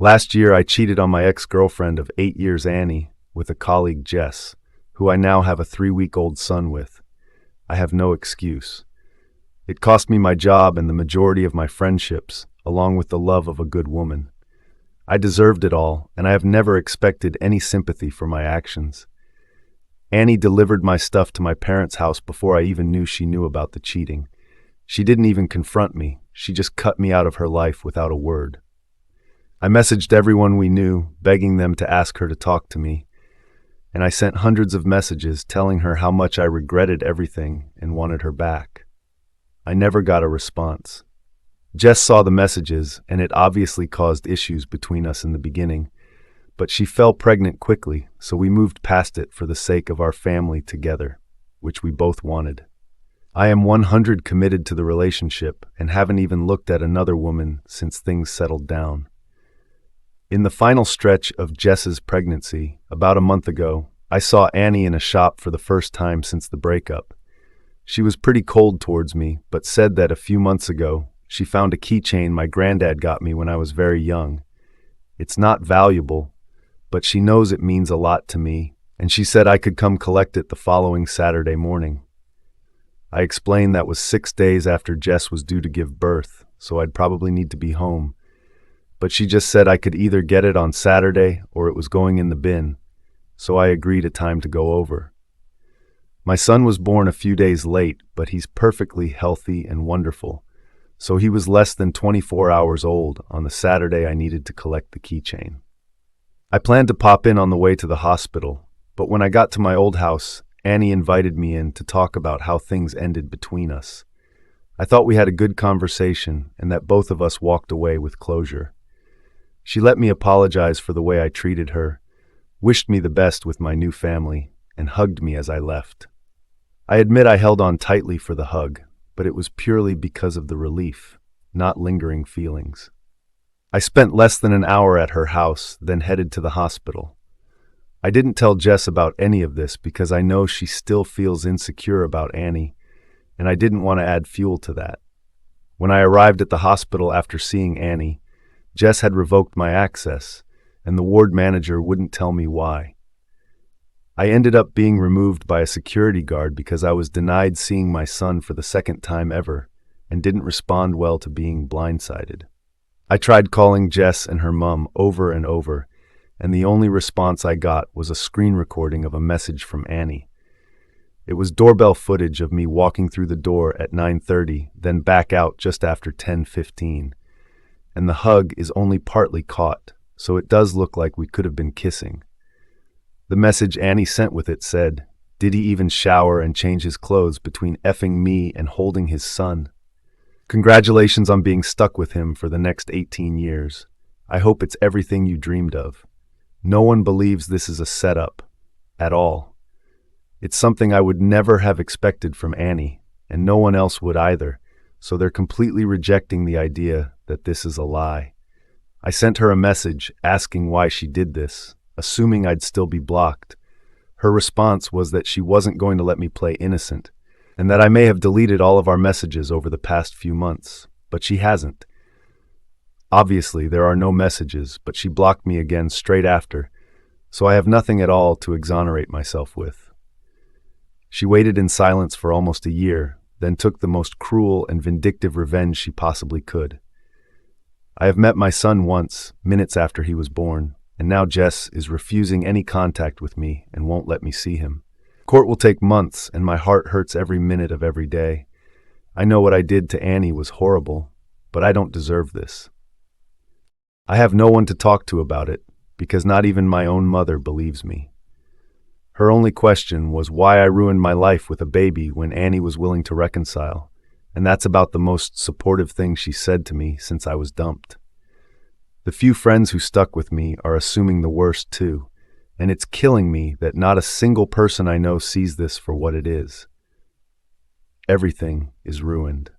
Last year, I cheated on my ex-girlfriend of 8 years, Annie, with a colleague, Jess, who I now have a 3-week-old son with. I have no excuse. It cost me my job and the majority of my friendships, along with the love of a good woman. I deserved it all, and I have never expected any sympathy for my actions. Annie delivered my stuff to my parents' house before I even knew she knew about the cheating. She didn't even confront me. She just cut me out of her life without a word. I messaged everyone we knew, begging them to ask her to talk to me, and I sent hundreds of messages telling her how much I regretted everything and wanted her back. I never got a response. Jess saw the messages, and it obviously caused issues between us in the beginning, but she fell pregnant quickly, so we moved past it for the sake of our family together, which we both wanted. I am 100% committed to the relationship and haven't even looked at another woman since things settled down. In the final stretch of Jess's pregnancy, about a month ago, I saw Annie in a shop for the first time since the breakup. She was pretty cold towards me, but said that a few months ago, she found a keychain my granddad got me when I was very young. It's not valuable, but she knows it means a lot to me, and she said I could come collect it the following Saturday morning. I explained that was 6 days after Jess was due to give birth, so I'd probably need to be home. But she just said I could either get it on Saturday or it was going in the bin, so I agreed a time to go over. My son was born a few days late, but he's perfectly healthy and wonderful, so he was less than 24 hours old on the Saturday I needed to collect the keychain. I planned to pop in on the way to the hospital, but when I got to my old house, Annie invited me in to talk about how things ended between us. I thought we had a good conversation and that both of us walked away with closure. She let me apologize for the way I treated her, wished me the best with my new family, and hugged me as I left. I admit I held on tightly for the hug, but it was purely because of the relief, not lingering feelings. I spent less than an hour at her house, then headed to the hospital. I didn't tell Jess about any of this because I know she still feels insecure about Annie, and I didn't want to add fuel to that. When I arrived at the hospital after seeing Annie, Jess had revoked my access, and the ward manager wouldn't tell me why. I ended up being removed by a security guard because I was denied seeing my son for the second time ever and didn't respond well to being blindsided. I tried calling Jess and her mom over and over, and the only response I got was a screen recording of a message from Annie. It was doorbell footage of me walking through the door at 9:30, then back out just after 10:15. And the hug is only partly caught, so it does look like we could have been kissing. The message Annie sent with it said, "Did he even shower and change his clothes between effing me and holding his son? Congratulations on being stuck with him for the next 18 years. I hope it's everything you dreamed of. No one believes this is a setup, at all. It's something I would never have expected from Annie, and no one else would either, so they're completely rejecting the idea that this is a lie. I sent her a message asking why she did this, assuming I'd still be blocked. Her response was that she wasn't going to let me play innocent, and that I may have deleted all of our messages over the past few months, but she hasn't. Obviously, there are no messages, but she blocked me again straight after, so I have nothing at all to exonerate myself with. She waited in silence for almost a year, then took the most cruel and vindictive revenge she possibly could. I have met my son once, minutes after he was born, and now Jess is refusing any contact with me and won't let me see him. Court will take months, and my heart hurts every minute of every day. I know what I did to Annie was horrible, but I don't deserve this. I have no one to talk to about it, because not even my own mother believes me. Her only question was why I ruined my life with a baby when Annie was willing to reconcile, and that's about the most supportive thing she said to me since I was dumped. The few friends who stuck with me are assuming the worst too, and it's killing me that not a single person I know sees this for what it is. Everything is ruined.